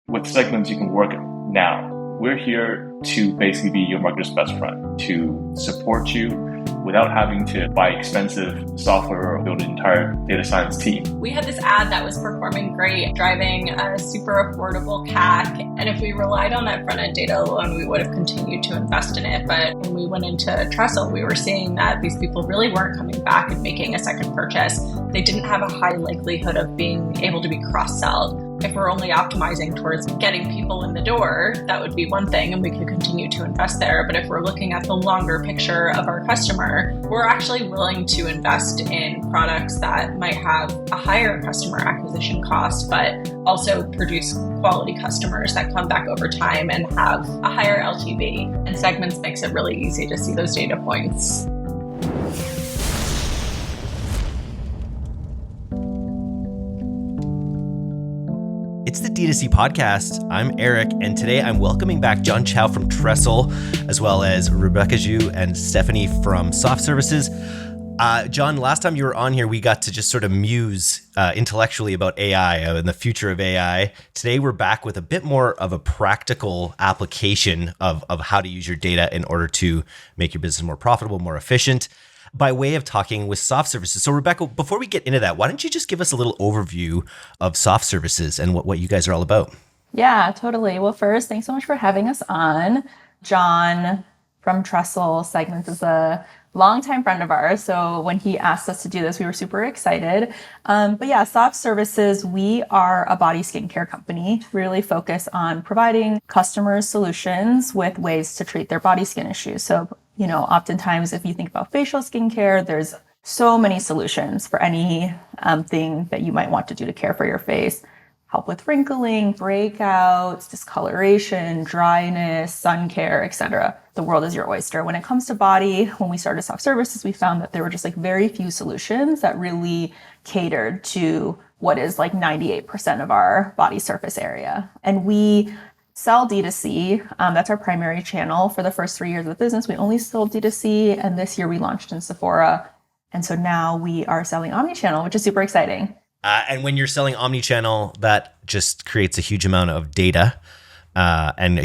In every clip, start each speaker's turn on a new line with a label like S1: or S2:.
S1: With segments, you can work now. We're here to basically be your marketer's best friend, to support you without having to buy expensive software or build an entire data science team.
S2: We had this ad that was performing great, driving a super affordable CAC. And if we relied on that front-end data alone, we would have continued to invest in it. But when we went into Trestle, we were seeing that these people really weren't coming back and making a second purchase. They didn't have a high likelihood of being able to be cross-selled. If we're only optimizing towards getting people in the door, that would be one thing and we could continue to invest there. But if we're looking at the longer picture of our customer, we're actually willing to invest in products that might have a higher customer acquisition cost, but also produce quality customers that come back over time and have a higher LTV. And Segments makes it really easy to see those data points.
S3: It's the DTC Podcast. I'm Eric, and today I'm welcoming back John Chao from Trestle, as well as Rebecca Zhou and Stephanie from Soft Services. John, last time you were on here, we got to just sort of muse intellectually about AI and the future of AI. Today, we're back with a bit more of a practical application of how to use your data in order to make your business more profitable, more efficient, by way of talking with Soft Services. So Rebecca, before we get into that, why don't you just give us a little overview of Soft Services and what you guys are all about?
S4: Yeah, totally. Well, first, thanks so much for having us on. John from Tresl Segments is a longtime friend of ours. So when he asked us to do this, we were super excited. But yeah, Soft Services, we are a body skincare company, really focus on providing customers solutions with ways to treat their body skin issues. So oftentimes if you think about facial skincare, there's so many solutions for any thing that you might want to do to care for your face. Help with wrinkling, breakouts, discoloration, dryness, sun care, etc. The world is your oyster. When it comes to body, when we started Soft Services, we found that there were just very few solutions that really catered to what is 98% of our body surface area. And we sell D2C. That's our primary channel. For the first 3 years of the business, we only sold D2C, and this year we launched in Sephora. And so now we are selling Omnichannel, which is super exciting.
S3: And when you're selling Omnichannel, that just creates a huge amount of data and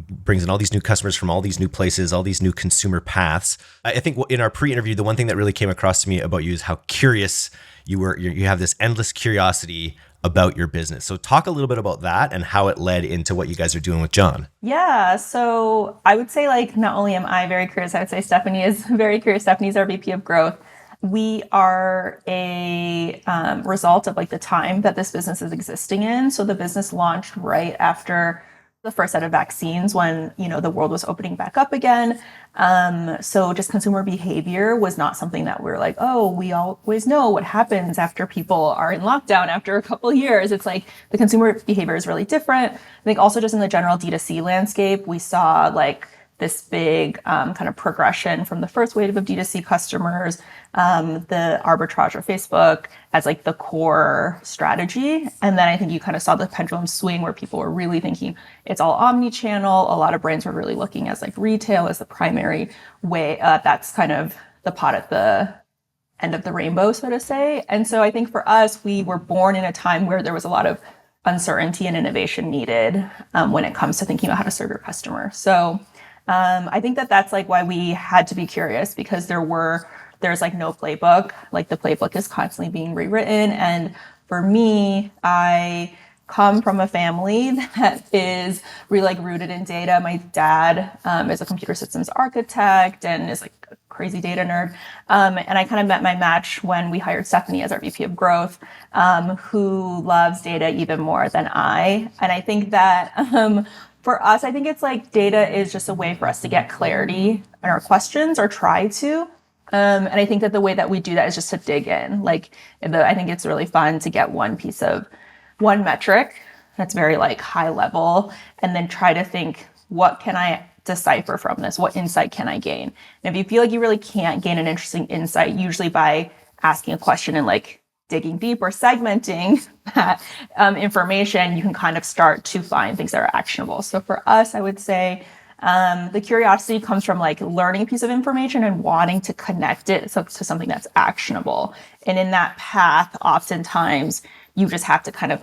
S3: brings in all these new customers from all these new places, all these new consumer paths. I think in our pre-interview, the one thing that really came across to me about you is how curious you were. You have this endless curiosity about your business. So talk a little bit about that and how it led into what you guys are doing with John.
S4: Yeah. So I would say not only am I very curious, I would say Stephanie is very curious. Stephanie's our VP of growth. We are a result of the time that this business is existing in. So the business launched right after the first set of vaccines when, the world was opening back up again. So just consumer behavior was not something that we're we always know what happens after people are in lockdown after a couple of years. It's the consumer behavior is really different. I think also just in the general D2C landscape, we saw this big kind of progression from the first wave of D2C customers, the arbitrage of Facebook as the core strategy. And then I think you kind of saw the pendulum swing where people were really thinking it's all omni-channel. A lot of brands were really looking as retail as the primary way. That's kind of the pot at the end of the rainbow, so to say. And so I think for us, we were born in a time where there was a lot of uncertainty and innovation needed when it comes to thinking about how to serve your customer. So I think that's why we had to be curious, because there's no playbook. The playbook is constantly being rewritten. And for me, I come from a family that is really rooted in data. My dad is a computer systems architect and is a crazy data nerd. And I kind of met my match when we hired Stephanie as our VP of growth, who loves data even more than I. And I think that for us, I think it's data is just a way for us to get clarity in our questions, or try to. And I think that the way that we do that is just to dig in. I think it's really fun to get one metric that's very high level, and then try to think, what can I decipher from this? What insight can I gain? And if you feel you really can't gain an interesting insight, usually by asking a question and digging deep or segmenting that information, you can kind of start to find things that are actionable. So for us, I would say the curiosity comes from learning a piece of information and wanting to connect it to something that's actionable. And in that path, oftentimes you just have to kind of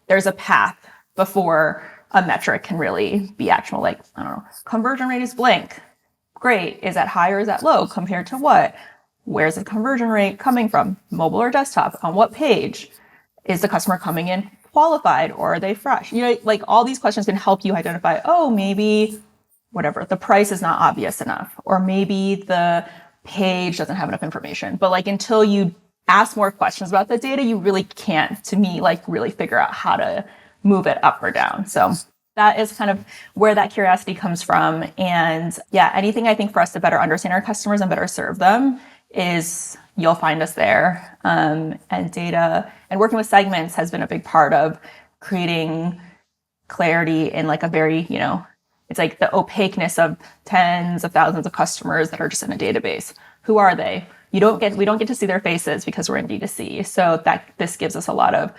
S4: there's a path before a metric can really be actionable. Like, I don't know, conversion rate is blank. Great. Is that high or is that low? Compared to what? Where's the conversion rate coming from? Mobile or desktop? On what page? Is the customer coming in qualified or are they fresh? You know, like all these questions can help you identify, oh, maybe whatever, the price is not obvious enough, or maybe the page doesn't have enough information. But like until you ask more questions about the data, you really can't, to me, like really figure out how to move it up or down. So that is kind of where that curiosity comes from. And yeah, anything I think for us to better understand our customers and better serve them is you'll find us there. And data and working with segments has been a big part of creating clarity in like a very, you know, it's like the opaqueness of tens of thousands of customers that are just in a database. Who are they? We don't get to see their faces because we're in D2C. So that this gives us a lot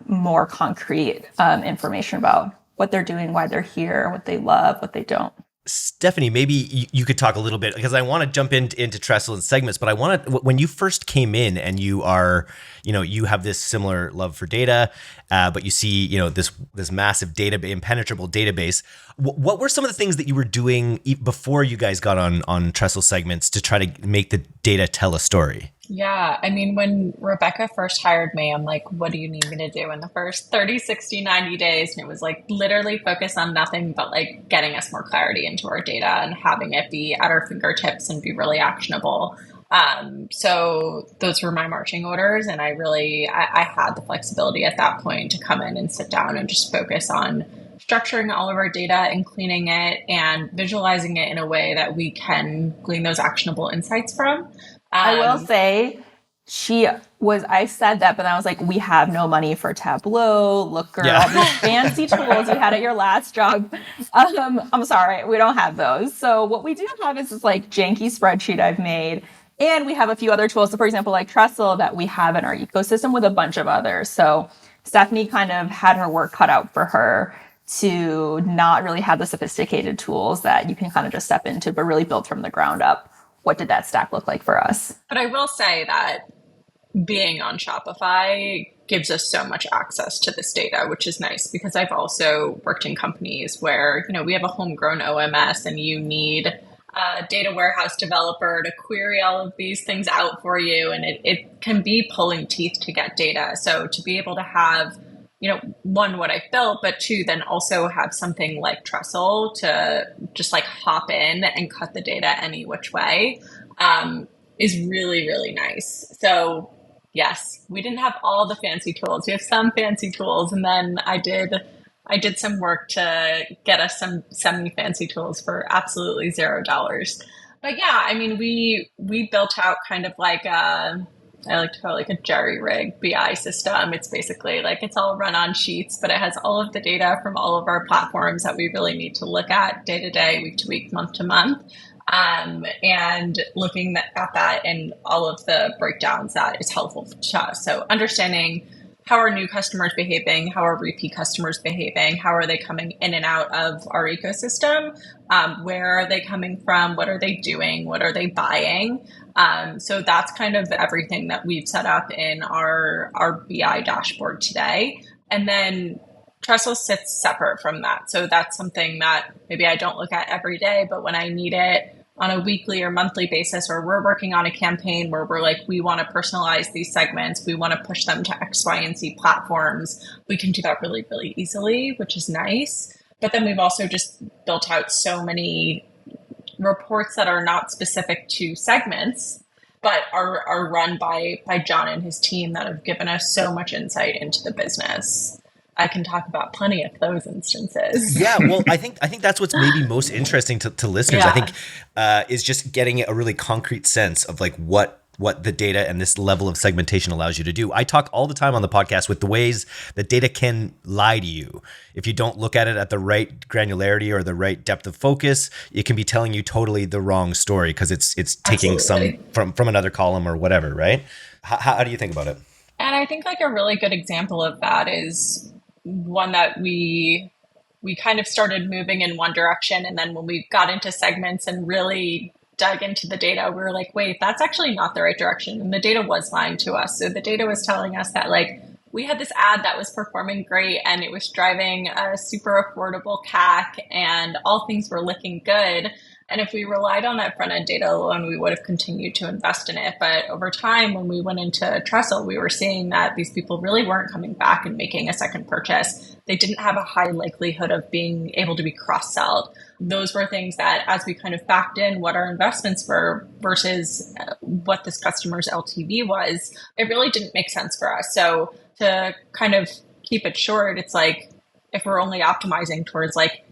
S4: more concrete information about what they're doing, why they're here, what they love, what they don't.
S3: Stephanie, maybe you could talk a little bit, because I want to jump into Trestle and segments, but I want to, when you first came in and you are, you know, you have this similar love for data, but you see, you know, this massive impenetrable database. What were some of the things that you were doing before you guys got on Trestle segments to try to make the data tell a story?
S2: Yeah. I mean, when Rebecca first hired me, I'm like, what do you need me to do in the first 30, 60, 90 days? And it was like literally focus on nothing but like getting us more clarity into our data and having it be at our fingertips and be really actionable. So those were my marching orders. And I had the flexibility at that point to come in and sit down and just focus on structuring all of our data and cleaning it and visualizing it in a way that we can glean those actionable insights from.
S4: I will say I said that, but I was like, we have no money for Tableau, Looker, all these fancy tools you had at your last job. I'm sorry, we don't have those. So what we do have is this like janky spreadsheet I've made. And we have a few other tools. So for example, like Trestle that we have in our ecosystem with a bunch of others. So Stephanie kind of had her work cut out for her to not really have the sophisticated tools that you can kind of just step into, but really build from the ground up. What did that stack look like for us?
S2: But I will say that being on Shopify gives us so much access to this data, which is nice because I've also worked in companies where, you know, we have a homegrown OMS and you need a data warehouse developer to query all of these things out for you. And it can be pulling teeth to get data. So to be able to have, you know, one, what I built, but two, then also have something like Trestle to just like hop in and cut the data any which way is really, really nice. So yes, we didn't have all the fancy tools. We have some fancy tools. And then I did some work to get us some semi-fancy tools for absolutely $0. But yeah, I mean, we built out kind of like I like to call it like a jerry-rig BI system. It's basically like it's all run on sheets, but it has all of the data from all of our platforms that we really need to look at day to day, week to week, month to month. And looking at that and all of the breakdowns that is helpful to us. So understanding how are new customers behaving, how are repeat customers behaving, how are they coming in and out of our ecosystem, where are they coming from, what are they doing, what are they buying. So that's kind of everything that we've set up in our BI dashboard today. And then Trestle sits separate from that. So that's something that maybe I don't look at every day, but when I need it on a weekly or monthly basis, or we're working on a campaign where we're like, we want to personalize these segments, we want to push them to X, Y, and Z platforms, we can do that really, really easily, which is nice. But then we've also just built out so many reports that are not specific to segments, but are run by John and his team that have given us so much insight into the business. I can talk about plenty of those instances.
S3: Yeah, well, I think that's what's maybe most interesting to listeners.
S2: Yeah.
S3: I think is just getting a really concrete sense of like what the data and this level of segmentation allows you to do. I talk all the time on the podcast with the ways that data can lie to you. If you don't look at it at the right granularity or the right depth of focus, it can be telling you totally the wrong story because it's taking
S2: Absolutely.
S3: some from another column or whatever, right? How do you think about it?
S2: And I think like a really good example of that is one that we kind of started moving in one direction. And then when we got into segments and really dug into the data, we were like, wait, that's actually not the right direction. And the data was lying to us. So the data was telling us that like we had this ad that was performing great and it was driving a super affordable CAC and all things were looking good. And if we relied on that front end data alone, we would have continued to invest in it. But over time, when we went into Trestle, we were seeing that these people really weren't coming back and making a second purchase. They didn't have a high likelihood of being able to be cross-sold. Those were things that as we kind of backed in what our investments were versus what this customer's LTV was, it really didn't make sense for us. So to kind of keep it short, it's like if we're only optimizing towards like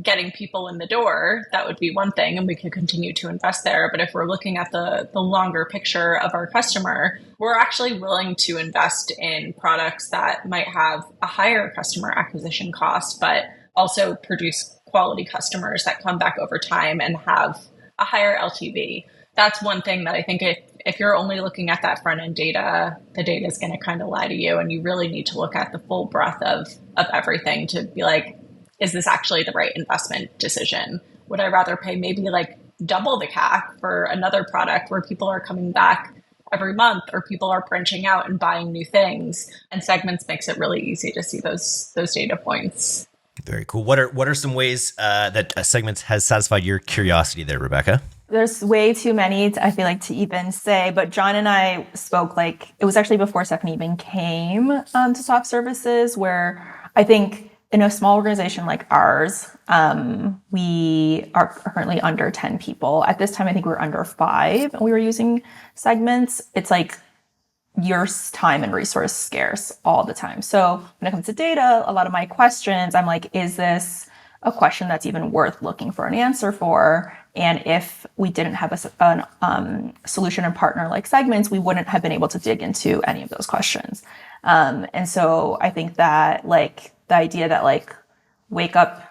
S2: getting people in the door, that would be one thing and we could continue to invest there. But if we're looking at the longer picture of our customer, we're actually willing to invest in products that might have a higher customer acquisition cost, but also produce quality customers that come back over time and have a higher LTV. That's one thing that I think if you're only looking at that front end data, the data is going to kind of lie to you. And you really need to look at the full breadth of everything to be like, is this actually the right investment decision? Would I rather pay maybe like double the CAC for another product where people are coming back every month or people are branching out and buying new things? And Segments makes it really easy to see those data points.
S3: Very cool. What are some ways that Segments has satisfied your curiosity there, Rebecca?
S4: There's way too many, I feel like, to even say. But John and I spoke, like, it was actually before Stephanie even came to Soft Services, where I think in a small organization like ours, we are currently under 10 people. At this time, I think we were under 5 and we were using Segments. It's like your time and resource scarce all the time. So when it comes to data, a lot of my questions, I'm like, is this a question that's even worth looking for an answer for? And if we didn't have a solution and partner like Segments, we wouldn't have been able to dig into any of those questions. And so I think that like the idea that like wake up,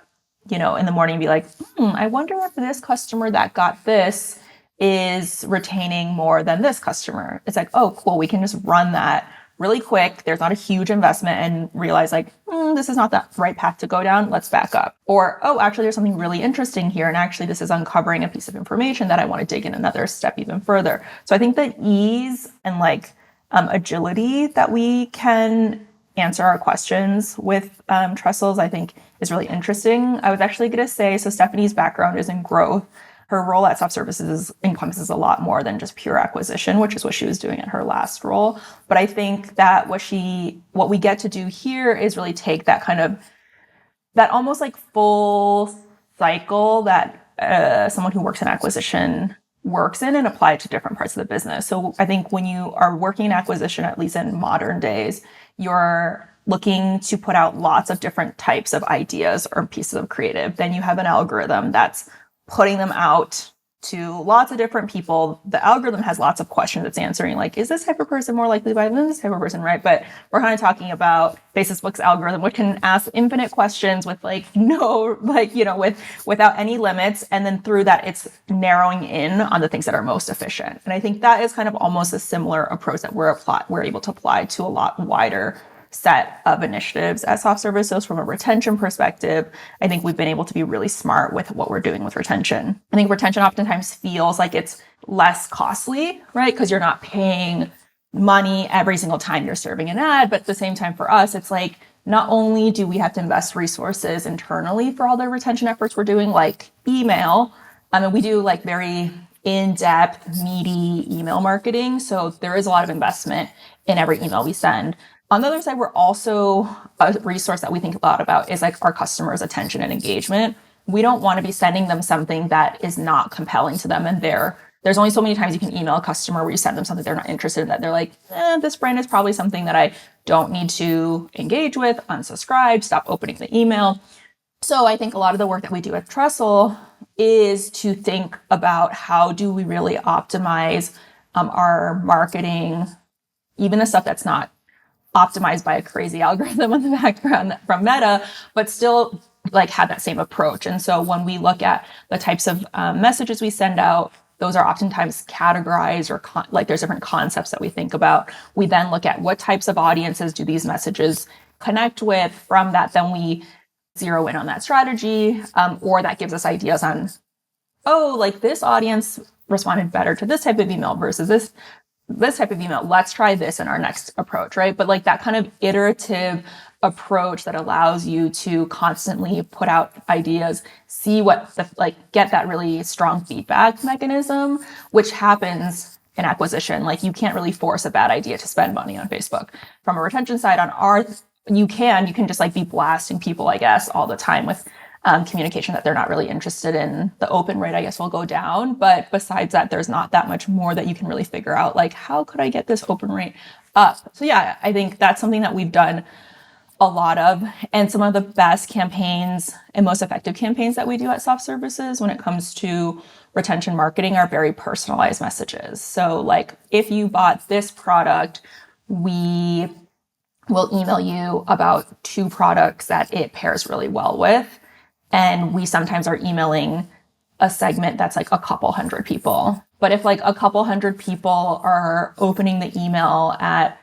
S4: in the morning and be like, I wonder if this customer that got this is retaining more than this customer. It's like, oh, cool. We can just run that really quick. There's not a huge investment and realize like, this is not the right path to go down. Let's back up. Or, oh, actually there's something really interesting here. And actually this is uncovering a piece of information that I want to dig in another step even further. So I think the ease and like agility that we can answer our questions with Trestles, I think is really interesting. I was actually going to say, so Stephanie's background is in growth. Her role at Soft Services encompasses a lot more than just pure acquisition, which is what she was doing at her last role. But I think that what we get to do here is really take that kind of, that almost like full cycle that someone who works in acquisition works in and apply it to different parts of the business. So I think when you are working in acquisition, at least in modern days, you're looking to put out lots of different types of ideas or pieces of creative. Then you have an algorithm that's putting them out to lots of different people. The algorithm has lots of questions it's answering, like, is this type of person more likely to buy than this type of person, right? But we're kind of talking about Facebook's algorithm, which can ask infinite questions with without any limits. And then through that, it's narrowing in on the things that are most efficient. And I think that is kind of almost a similar approach that we're able to apply to a lot wider set of initiatives at Soft Services. From a retention perspective, I think we've been able to be really smart with what we're doing with retention. I think retention oftentimes feels like it's less costly, right? Because you're not paying money every single time you're serving an ad. But at the same time, for us, it's like, not only do we have to invest resources internally for all the retention efforts we're doing, like email, and we do like very in-depth, meaty email marketing. So there is a lot of investment in every email we send. On the other side, we're also a resource that we think a lot about is like our customers' attention and engagement. We don't want to be sending them something that is not compelling to them. And there's only so many times you can email a customer where you send them something they're not interested in, that they're like, this brand is probably something that I don't need to engage with, unsubscribe, stop opening the email. So I think a lot of the work that we do at Trestle is to think about how do we really optimize our marketing, even the stuff that's not optimized by a crazy algorithm on the background from Meta, but still like have that same approach. And so when we look at the types of messages we send out, those are oftentimes categorized or there's different concepts that we think about. We then look at what types of audiences do these messages connect with. From that, then we zero in on that strategy, or that gives us ideas on, like this audience responded better to this type of email versus this this type of email. Let's try this in our next approach, right? But like that kind of iterative approach that allows you to constantly put out ideas, see what get that really strong feedback mechanism, which happens in acquisition. Like you can't really force a bad idea to spend money on Facebook. From a retention side on our, you can just like be blasting people, I guess, all the time with communication that they're not really interested in. The open rate, I guess, will go down. But besides that, there's not that much more that you can really figure out. Like, how could I get this open rate up? So yeah, I think that's something that we've done a lot of. And some of the best campaigns and most effective campaigns that we do at Soft Services when it comes to retention marketing are very personalized messages. So like, if you bought this product, we will email you about 2 products that it pairs really well with. And we sometimes are emailing a segment that's like a couple hundred people. But if like a couple hundred people are opening the email at,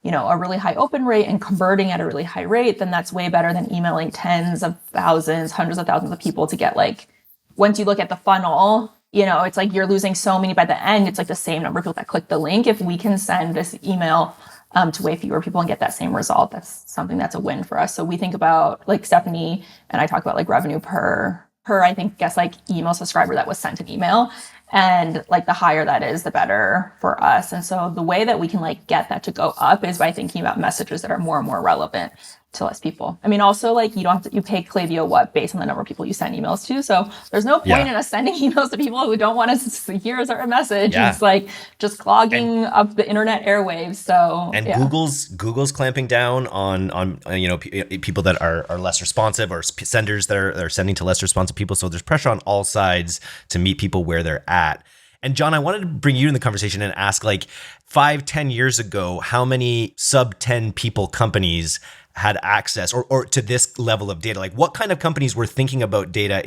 S4: a really high open rate and converting at a really high rate, then that's way better than emailing tens of thousands, hundreds of thousands of people to get like, once you look at the funnel, it's like you're losing so many by the end. It's like the same number of people that click the link. If we can send this email to way fewer people and get that same result, that's something that's a win for us. So we think about, like Stephanie and I talk about like revenue per I think guess like email subscriber that was sent an email, and like the higher that is, the better for us. And so the way that we can like get that to go up is by thinking about messages that are more and more relevant to less people. I mean, also like you pay Klaviyo based on the number of people you send emails to. So there's no point in us sending emails to people who don't want us to hear our message. Yeah. It's like just clogging up the internet airwaves. So
S3: Google's clamping down on people that are less responsive, or senders that are sending to less responsive people. So there's pressure on all sides to meet people where they're at. And John, I wanted to bring you in the conversation and ask, like 5-10 years ago, how many sub 10 people companies had access or to this level of data? Like what kind of companies were thinking about data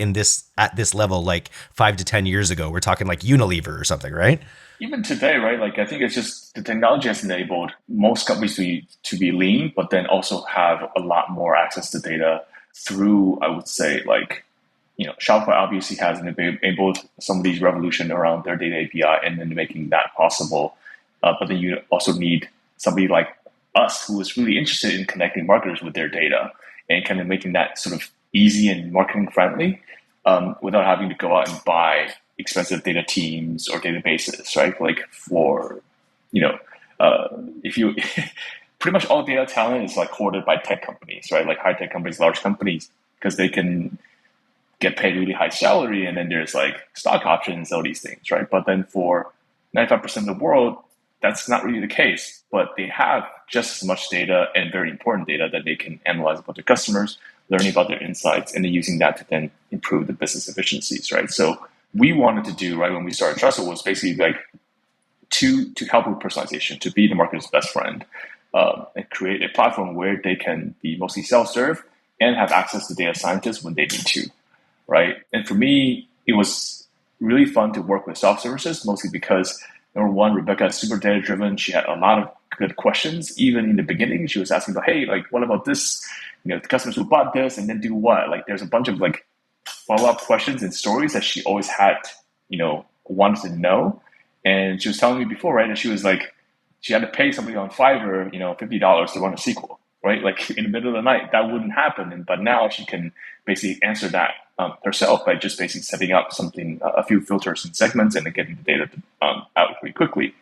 S3: at this level, like 5 to 10 years ago? We're talking like Unilever or something, right?
S1: Even today, right? Like I think it's just the technology has enabled most companies to be lean, but then also have a lot more access to data through, I would say, like, Shopify obviously has enabled some of these revolution around their data API and then making that possible. But then you also need somebody like us who is really interested in connecting marketers with their data and kind of making that sort of easy and marketing friendly without having to go out and buy expensive data teams or databases, right? Like for, if you pretty much all data talent is like hoarded by tech companies, right? Like high tech companies, large companies, because they can get paid really high salary, and then there's like stock options, all these things, right? But then for 95% of the world, that's not really the case, but they have just as much data and very important data that they can analyze about their customers, learning about their insights, and then using that to then improve the business efficiencies, right? So we wanted to do, right, when we started Trestle, was basically like to help with personalization, to be the marketer's best friend, and create a platform where they can be mostly self-serve and have access to data scientists when they need to, right? And for me, it was really fun to work with Soft Services, mostly because number one, Rebecca is super data driven. She had a lot of good questions. Even in the beginning, she was asking about, hey, like, what about this? The customers who bought this and then do what? Like, there's a bunch of like follow-up questions and stories that she always had, wanted to know. And she was telling me before, right, that she was like, she had to pay somebody on Fiverr, $50 to run a SQL, right? Like in the middle of the night, that wouldn't happen. But now she can basically answer that herself by just basically setting up a few filters and segments and then getting the data out pretty quickly.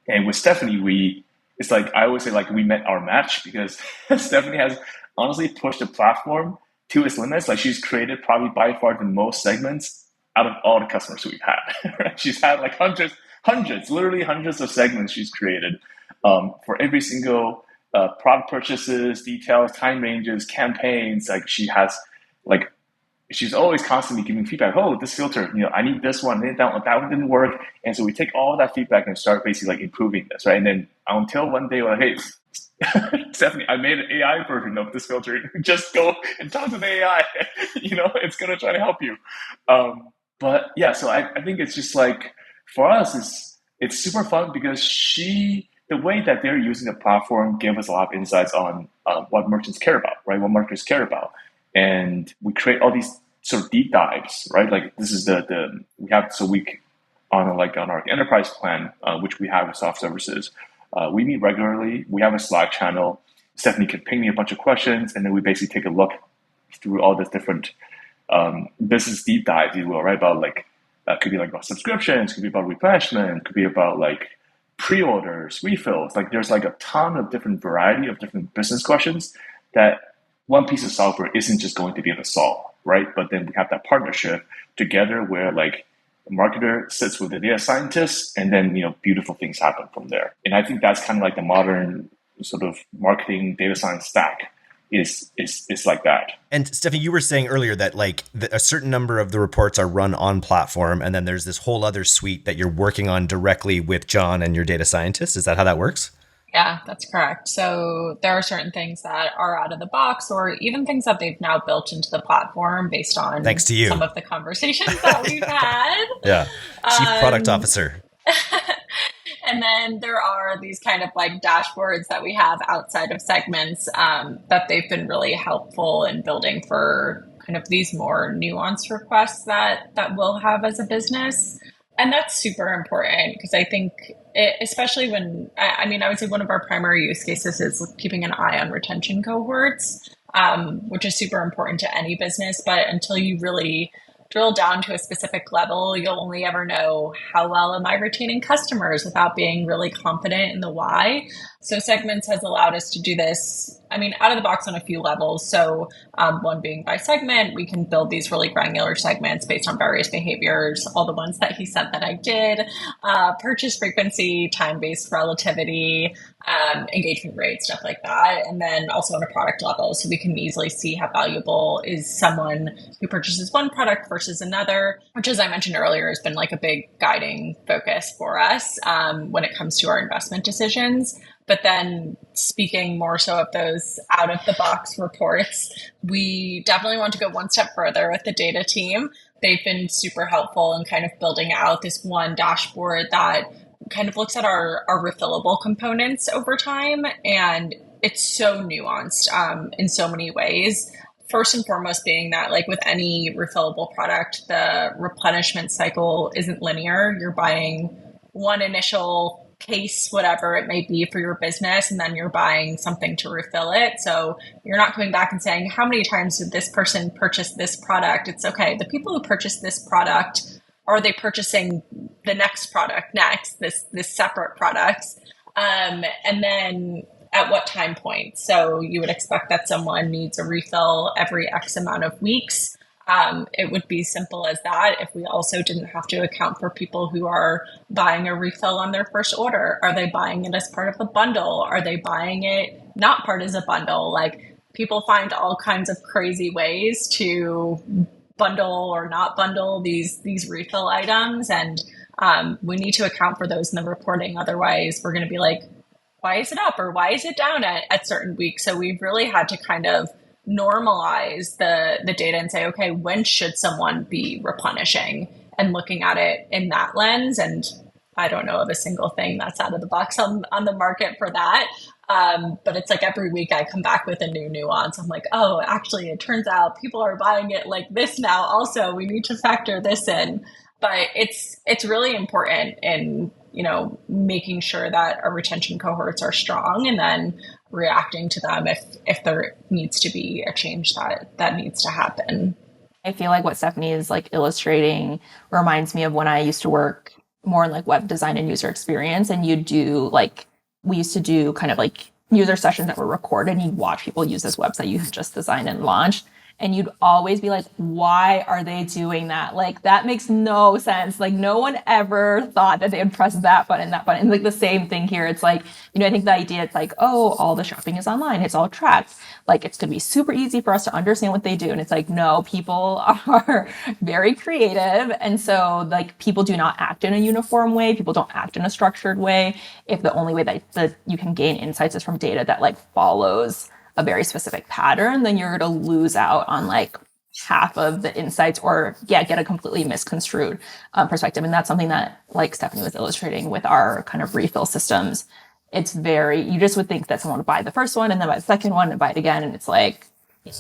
S1: And with Stephanie, it's like, I always say like we met our match, because Stephanie has honestly pushed the platform to its limits. Like she's created probably by far the most segments out of all the customers we've had. Right? She's had like literally hundreds of segments she's created for every single product purchases, details, time ranges, campaigns. Like she has like, she's always constantly giving feedback. Oh, this filter, I need this one, that one didn't work. And so we take all that feedback and start basically like improving this, right? And then until one day we're like, hey, Stephanie, I made an AI version of this filter. Just go and talk to the AI. It's going to try to help you. But yeah, so I think it's just like, for us, it's super fun because the way that they're using the platform gave us a lot of insights on what merchants care about, right? What marketers care about. And we create all these sort of deep dives, right? Like this is we on our enterprise plan, which we have with soft services, we meet regularly. We have a Slack channel. Stephanie can ping me a bunch of questions, and then we basically take a look through all these different business deep dives, you will, right? About could be about subscriptions, could be about replenishment, could be about pre-orders, refills. There's a ton of different variety of different business questions that one piece of software isn't just going to be able to solve, right? But then we have that partnership together where a marketer sits with the data scientist, and then beautiful things happen from there. And I think that's kind of the modern sort of marketing data science stack is like that.
S3: And Stephanie, you were saying earlier that a certain number of the reports are run on platform, and then there's this whole other suite that you're working on directly with John and your data scientist. Is that how that works?
S2: Yeah, that's correct. So there are certain things that are out of the box, or even things that they've now built into the platform based on
S3: thanks to you,
S2: some of the conversations that we've had.
S3: Yeah, Chief Product Officer.
S2: And then there are these kind of dashboards that we have outside of segments that they've been really helpful in building for kind of these more nuanced requests that we'll have as a business. And that's super important because I think, especially when, I would say one of our primary use cases is keeping an eye on retention cohorts, which is super important to any business. But until you really drill down to a specific level, you'll only ever know how well am I retaining customers without being really confident in the why. So Segments has allowed us to do this, out of the box on a few levels. So one being by segment, we can build these really granular segments based on various behaviors, all the ones that he said that I did, purchase frequency, time-based relativity, engagement rate, stuff like that. And then also on a product level, so we can easily see how valuable is someone who purchases one product versus another, which, as I mentioned earlier, has been a big guiding focus for us when it comes to our investment decisions. But then speaking more so of those out of the box reports, we definitely want to go one step further with the data team. They've been super helpful in kind of building out this one dashboard that kind of looks at our refillable components over time. And it's so nuanced in so many ways. First and foremost being that with any refillable product, the replenishment cycle isn't linear. You're buying one initial case, whatever it may be for your business, and then you're buying something to refill it. So you're not coming back and saying, how many times did this person purchase this product? It's okay. The people who purchase this product, are they purchasing the next product next, this separate products? And then at what time point? So you would expect that someone needs a refill every X amount of weeks. It would be simple as that if we also didn't have to account for people who are buying a refill on their first order. Are they buying it as part of the bundle? Are they buying it not part as a bundle? People find all kinds of crazy ways to bundle or not bundle these refill items. And we need to account for those in the reporting. Otherwise, we're going to be why is it up or why is it down at certain weeks? So we've really had to kind of normalize the data and say, okay, when should someone be replenishing and looking at it in that lens? And I don't know of a single thing that's out of the box on the market for that. But it's every week I come back with a new nuance. I'm oh, actually, it turns out people are buying it like this now. Also, we need to factor this in. But it's really important in making sure that our retention cohorts are strong, and then reacting to them if there needs to be a change that needs to happen.
S4: I feel what Stephanie is illustrating reminds me of when I used to work more in web design and user experience, and we used to do kind of user sessions that were recorded, and you'd watch people use this website you had just designed and launched. And you'd always be why are they doing that? That makes no sense. No one ever thought that they would press that button. And the same thing here. It's I think the idea, it's oh, all the shopping is online. It's all tracked. It's going to be super easy for us to understand what they do. And it's no, people are very creative. And so people do not act in a uniform way. People don't act in a structured way. If the only way that you can gain insights is from data that follows a very specific pattern, then you're going to lose out on half of the insights or get a completely misconstrued perspective. And that's something that Stephanie was illustrating with our kind of refill systems. It's you just would think that someone would buy the first one and then buy the second one and buy it again. And it's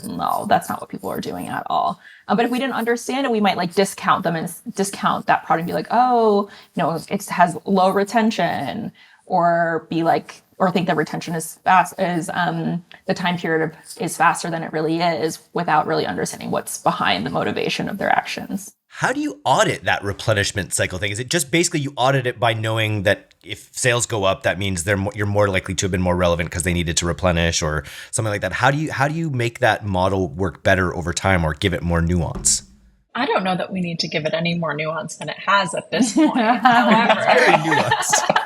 S4: no, that's not what people are doing at all. But if we didn't understand it, we might like discount them and discount that product and be like, oh, it has low retention, or be like, or think that retention is fast, the time period is faster than it really is, without really understanding what's behind the motivation of their actions.
S3: How do you audit that replenishment cycle thing? Is it just basically you audit it by knowing that if sales go up, that means you're more likely to have been more relevant because they needed to replenish or something like that? How do you make that model work better over time or give it more nuance?
S2: I don't know that we need to give it any more nuance than it has at this point. However,
S3: very nuanced.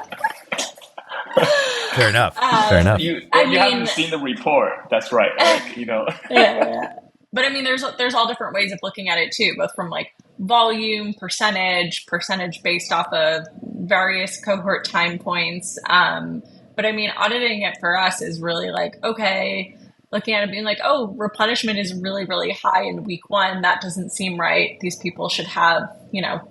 S3: Fair enough. Fair enough.
S1: You haven't seen the report. That's right.
S2: Yeah. But I mean, there's all different ways of looking at it too, both from like volume, percentage based off of various cohort time points. But I mean, auditing it for us is really like, okay, looking at it being like, oh, replenishment is really, really high in week 1. That doesn't seem right. These people should have,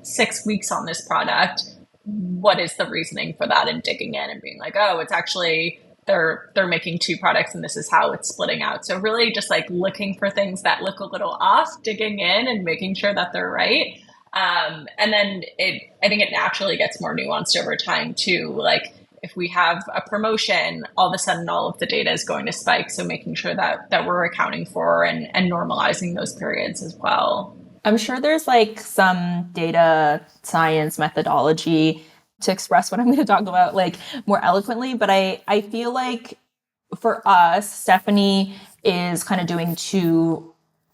S2: 6 weeks on this product. What is the reasoning for that? And digging in and being like, oh, it's actually they're making 2 products and this is how it's splitting out. So really just like looking for things that look a little off, digging in and making sure that they're right. And then I think it naturally gets more nuanced over time too. Like if we have a promotion, all of a sudden all of the data is going to spike. So making sure that we're accounting for and normalizing those periods as well.
S4: I'm sure there's like some data science methodology to express what I'm going to talk about like more eloquently, but I feel like for us, Stephanie is kind of doing 2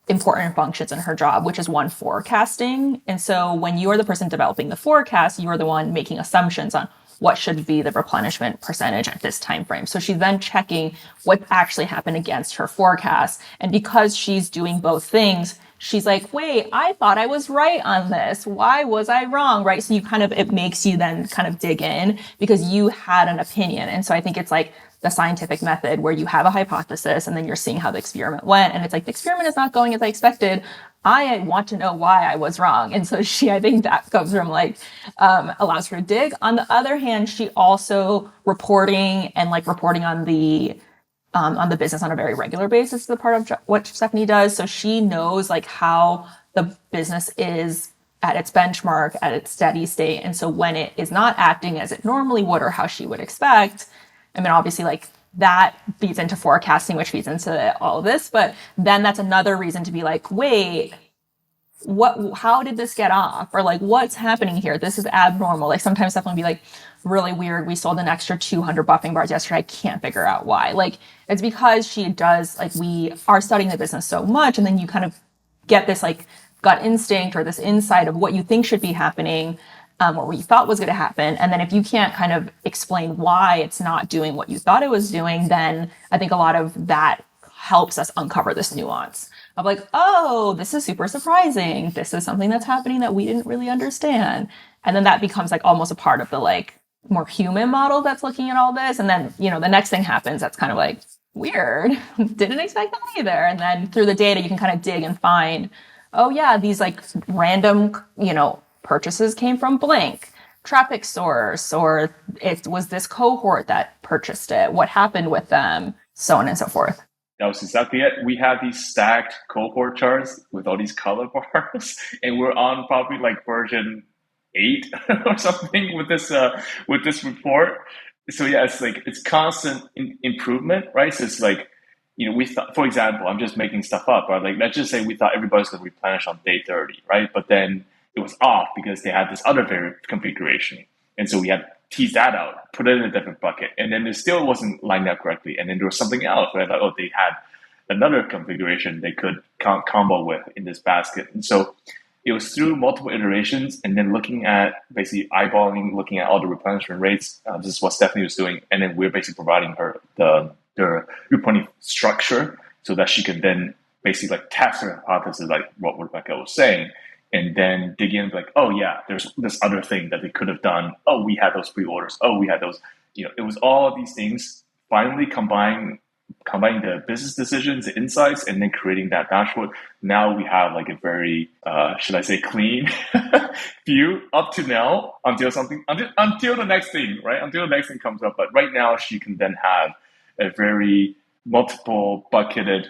S4: important functions in her job, which is one, forecasting. And so when you are the person developing the forecast, you are the one making assumptions on what should be the replenishment percentage at this time frame. So she's then checking what actually happened against her forecast. And because she's doing both things, she's like, wait, I thought I was right on this. Why was I wrong? Right. So it makes you then kind of dig in because you had an opinion. And so I think it's like the scientific method where you have a hypothesis and then you're seeing how the experiment went. And it's like, the experiment is not going as I expected. I want to know why I was wrong. And so I think that comes from like, allows her to dig. On the other hand, she also reporting on the business on a very regular basis is the part of what Stephanie does. So she knows like how the business is at its benchmark, at its steady state. And so when it is not acting as it normally would or how she would expect, I mean, obviously like that feeds into forecasting, which feeds into all of this. But then that's another reason to be like, wait, how did this get off? Or like, what's happening here? This is abnormal. Like sometimes Stephanie will be like, really weird. We sold an extra 200 buffing bars yesterday. I can't figure out why. Like it's because she does, like we are studying the business so much. And then you kind of get this like gut instinct or this insight of what you think should be happening, what you thought was going to happen. And then if you can't kind of explain why it's not doing what you thought it was doing, then I think a lot of that helps us uncover this nuance of like, oh, this is super surprising. This is something that's happening that we didn't really understand. And then that becomes like almost a part of the like more human model that's looking at all this. And then, the next thing happens that's kind of like weird. Didn't expect that either. And then through the data, you can kind of dig and find, oh yeah, these like random, purchases came from blank traffic source, or it was this cohort that purchased it. What happened with them? So on and so forth.
S1: That was exactly it. We have these stacked cohort charts with all these color bars, and we're on probably like version 8 or something with this report. So yeah, it's constant improvement, right? So it's like, we thought, for example, I'm just making stuff up, right? Like let's just say we thought everybody's going to replenish on day 30, right? But then it was off because they had this other configuration, and so we had teased that out, put it in a different bucket, and then it still wasn't lined up correctly. And then there was something else where I thought, oh, they had another configuration they could combo with in this basket, and so it was through multiple iterations and then looking at basically eyeballing, looking at all the replenishment rates. This is what Stephanie was doing. And then we're basically providing her the reporting structure so that she can then basically like test her hypothesis, like what Rebecca was saying, and then dig in like, oh yeah, there's this other thing that they could have done. Oh, we had those pre-orders. Oh, we had those, it was all these things finally combining the business decisions, the insights, and then creating that dashboard. Now we have like a very, should I say, clean view up to now until the next thing, right? Until the next thing comes up. But right now she can then have a very multiple bucketed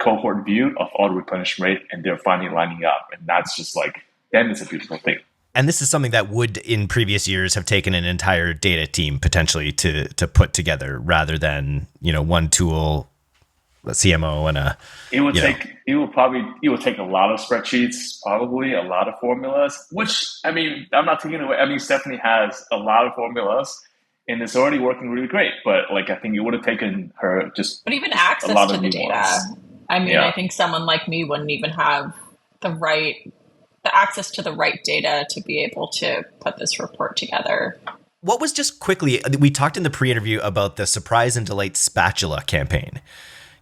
S1: cohort view of all the replenishment rate, and they're finally lining up. And that's just like, then it's a beautiful thing.
S3: And this is something that would, in previous years, have taken an entire data team potentially to put together, rather than, one tool, a CMO, and it will
S1: take a lot of spreadsheets, probably a lot of formulas. Which, I mean, I'm not taking away. I mean, Stephanie has a lot of formulas, and it's already working really great. But like, I think it would have taken her
S2: but even access
S1: a lot
S2: to
S1: of
S2: the data.
S1: nuance.
S2: I mean, I think someone like me wouldn't even have the access to the right data to be able to put this report together.
S3: What was, just quickly, we talked in the pre-interview about the Surprise and Delight Spatula campaign.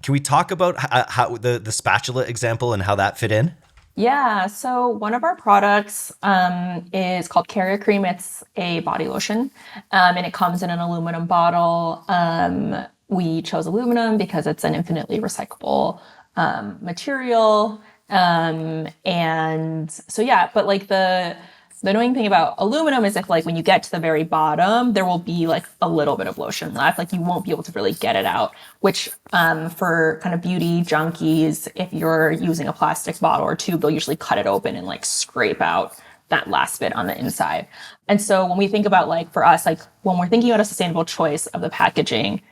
S3: Can we talk about how the spatula example and how that fit in?
S4: Yeah, so one of our products is called Carrier Cream. It's a body lotion, and it comes in an aluminum bottle. We chose aluminum because it's an infinitely recyclable material. And so, but like the annoying thing about aluminum is if like when you get to the very bottom, there will be like a little bit of lotion left. Like you won't be able to really get it out, which for kind of beauty junkies, if you're using a plastic bottle or tube, they'll usually cut it open and like scrape out that last bit on the inside. And so when we think about like for us, like when we're thinking about a sustainable choice of the packaging,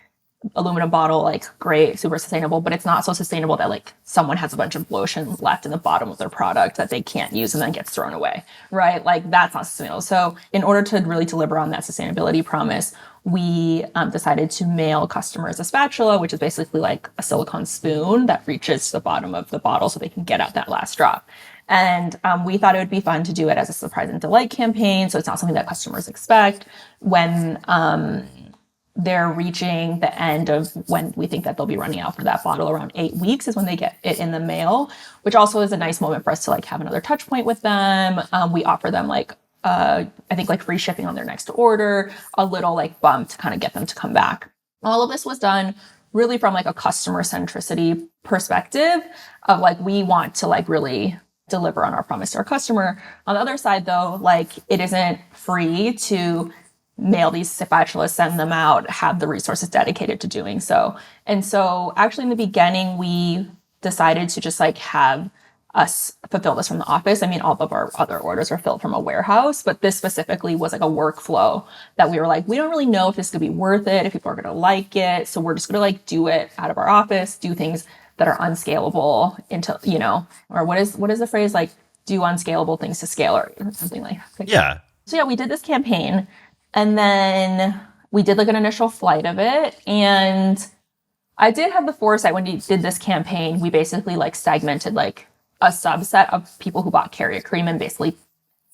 S4: aluminum bottle, like great, super sustainable, but it's not so sustainable that like someone has a bunch of lotion left in the bottom of their product that they can't use and then gets thrown away, right? Like that's not sustainable. So in order to really deliver on that sustainability promise, we decided to mail customers a spatula, which is basically like a silicone spoon that reaches to the bottom of the bottle so they can get out that last drop. And we thought it would be fun to do it as a surprise and delight campaign. So it's not something that customers expect. When they're reaching the end of when we think that they'll be running out for that bottle, around 8 weeks is when they get it in the mail, which also is a nice moment for us to like have another touch point with them. We offer them like, I think like free shipping on their next order, a little like bump to kind of get them to come back. All of this was done really from like a customer centricity perspective of like, we want to like really deliver on our promise to our customer. On the other side though, like it isn't free to mail these spatulas, send them out, have the resources dedicated to doing so. And so actually in the beginning, we decided to just like have us fulfill this from the office. I mean, all of our other orders are filled from a warehouse, but this specifically was like a workflow that we were like, we don't really know if this could be worth it, if people are going to like it. So we're just going to like do it out of our office, do things that are unscalable into, or what is the phrase, like do unscalable things to scale or something like that.
S3: Yeah.
S4: So we did this campaign. And then we did like an initial flight of it. And I did have the foresight when we did this campaign, we basically like segmented like a subset of people who bought Carrier Cream and basically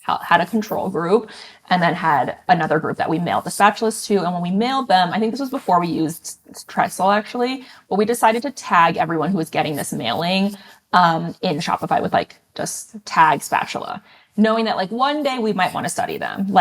S4: had a control group and then had another group that we mailed the spatulas to. And when we mailed them, I think this was before we used Trestle actually, but we decided to tag everyone who was getting this mailing in Shopify with like just tag spatula, knowing that like one day we might want to study them.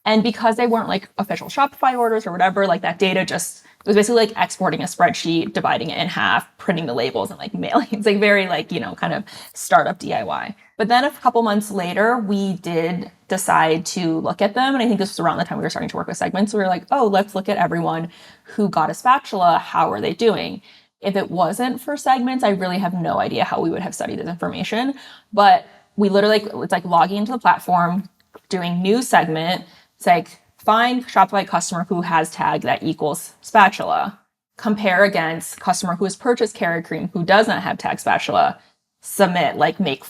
S4: And because they weren't like official Shopify orders or whatever, like that data it was basically like exporting a spreadsheet, dividing it in half, printing the labels and like mailing. It's like very like, kind of startup DIY. But then a couple months later, we did decide to look at them. And I think this was around the time we were starting to work with segments. So we were like, oh, let's look at everyone who got a spatula. How are they doing? If it wasn't for segments, I really have no idea how we would have studied this information. But we literally, it's like logging into the platform, doing new segment. It's like find Shopify customer who has tag that equals spatula, compare against customer who has purchased Carrier Cream who does not have tag spatula, submit, like make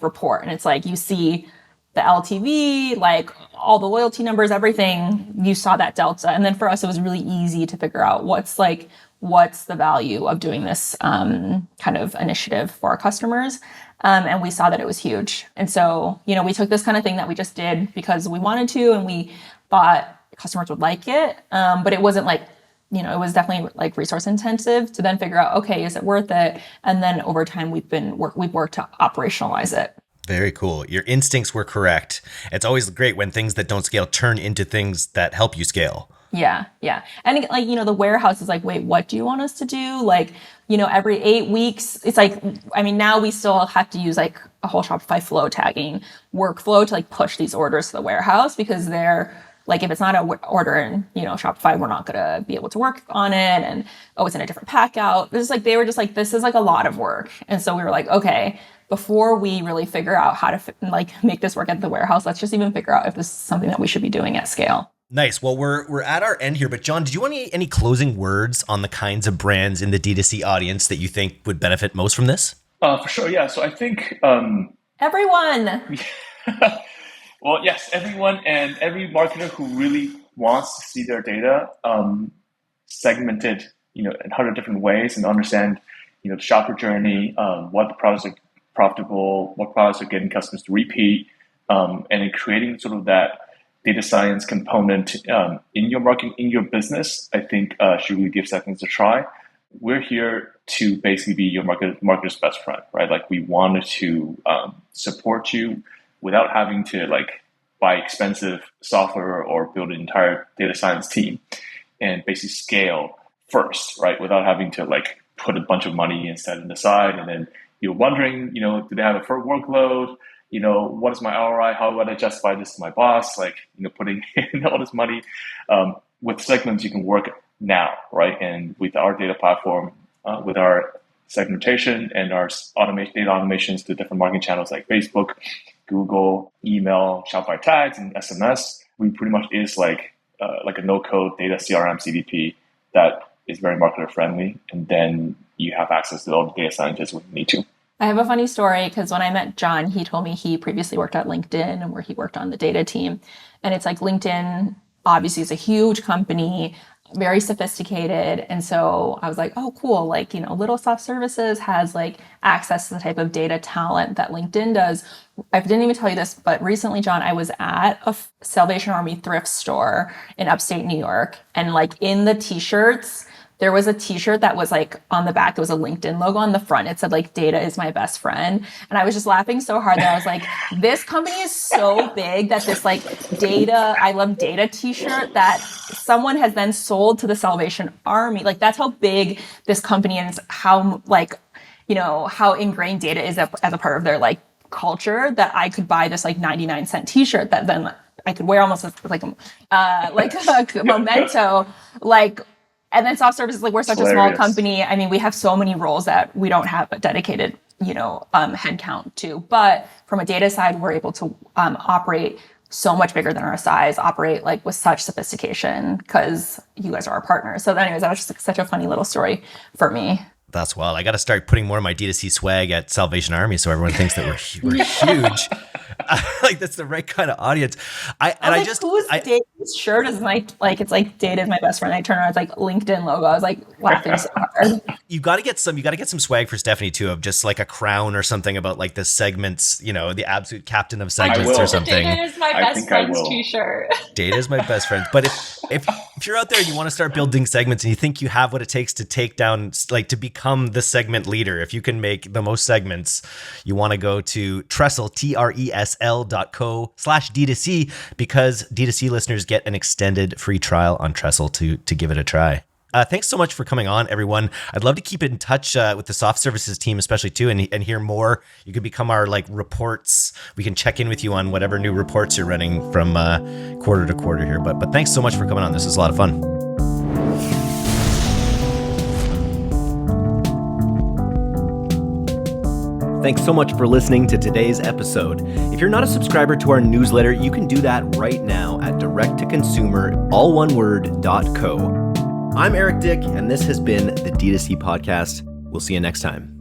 S4: report. And it's like you see the LTV, like all the loyalty numbers, everything, you saw that delta. And then for us, it was really easy to figure out what's the value of doing this kind of initiative for our customers. And we saw that it was huge. And so, we took this kind of thing that we just did because we wanted to, and we thought customers would like it. But it wasn't like, it was definitely like resource intensive to then figure out, okay, is it worth it? And then over time, we've worked to operationalize it.
S3: Very cool. Your instincts were correct. It's always great when things that don't scale turn into things that help you scale.
S4: Yeah. And like, the warehouse is like, wait, what do you want us to do? Like, every 8 weeks, it's like, now we still have to use like a whole Shopify flow tagging workflow to like push these orders to the warehouse because they're Like if it's not an order in, Shopify, we're not going to be able to work on it. And, it's in a different pack out. They were just like, this is like a lot of work. And so we were like, okay, before we really figure out how to make this work at the warehouse, let's just even figure out if this is something that we should be doing at scale.
S3: Nice. Well, we're at our end here, but John, did you want any closing words on the kinds of brands in the D2C audience that you think would benefit most from this?
S1: For sure. Yeah. So I think
S4: everyone.
S1: Well, yes, everyone and every marketer who really wants to see their data segmented, in 100 different ways and understand, the shopper journey, what the products are profitable, what products are getting customers to repeat, and in creating sort of that data science component in your marketing, in your business, I think should really give Segments a try. We're here to basically be your marketer's best friend, right? Like we wanted to support you without having to buy expensive software or build an entire data science team and basically scale first, right? Without having to put a bunch of money and set it aside. And then you're wondering, do they have a full workload? What is my ROI? How would I justify this to my boss? Putting in all this money. With Segments, you can work now, right? And with our data platform, with our segmentation and our data automations to different marketing channels like Facebook, Google, email, Shopify tags, and SMS, we pretty much is like a no-code data CRM CDP that is very marketer friendly. And then you have access to all the data scientists when you need to.
S4: I have a funny story because when I met John, he told me he previously worked at LinkedIn and where he worked on the data team. And it's like LinkedIn obviously is a huge company, very sophisticated. And so I was like, oh, cool. Little Soft Services has access to the type of data talent that LinkedIn does. I didn't even tell you this, but recently, John, I was at a Salvation Army thrift store in upstate New York. And in the t-shirts, there was a t-shirt that was on the back, there was a LinkedIn logo on the front. It said data is my best friend. And I was just laughing so hard that I was like, this company is so big that this data, I love data t-shirt that someone has then sold to the Salvation Army. That's how big this company is, how how ingrained data is as a part of their culture, that I could buy this 99-cent t-shirt that then I could wear almost as a memento, and then Soft Services, we're such a small company. I mean, we have so many roles that we don't have a dedicated, headcount to. But from a data side, we're able to operate so much bigger than our size, operate with such sophistication because you guys are our partners. So anyways, that was just such a funny little story for me.
S3: That's wild. I got to start putting more of my D2C swag at Salvation Army so everyone thinks that we're huge. That's the right kind of audience.
S4: Whose Dave's shirt is it's data is my best friend. I turn around, it's LinkedIn logo. I was laughing so hard.
S3: You got to get some swag for Stephanie too, of just a crown or something about the segments, the absolute captain of segments or something.
S2: Data is my best friend's t-shirt.
S3: Data is my best friend. But if you're out there and you want to start building segments and you think you have what it takes to take down, to become the segment leader, if you can make the most segments, you want to go to Tresl, TRESL.co/D2C, because D2C listeners get an extended free trial on Tresl to give it a try. Thanks so much for coming on, everyone. I'd love to keep in touch with the Soft Services team, especially too, and hear more. You could become our reports. We can check in with you on whatever new reports you're running from quarter to quarter here. But thanks so much for coming on. This was a lot of fun. Thanks so much for listening to today's episode. If you're not a subscriber to our newsletter, you can do that right now at directtoconsumer.co. I'm Eric Dick, and this has been the D2C Podcast. We'll see you next time.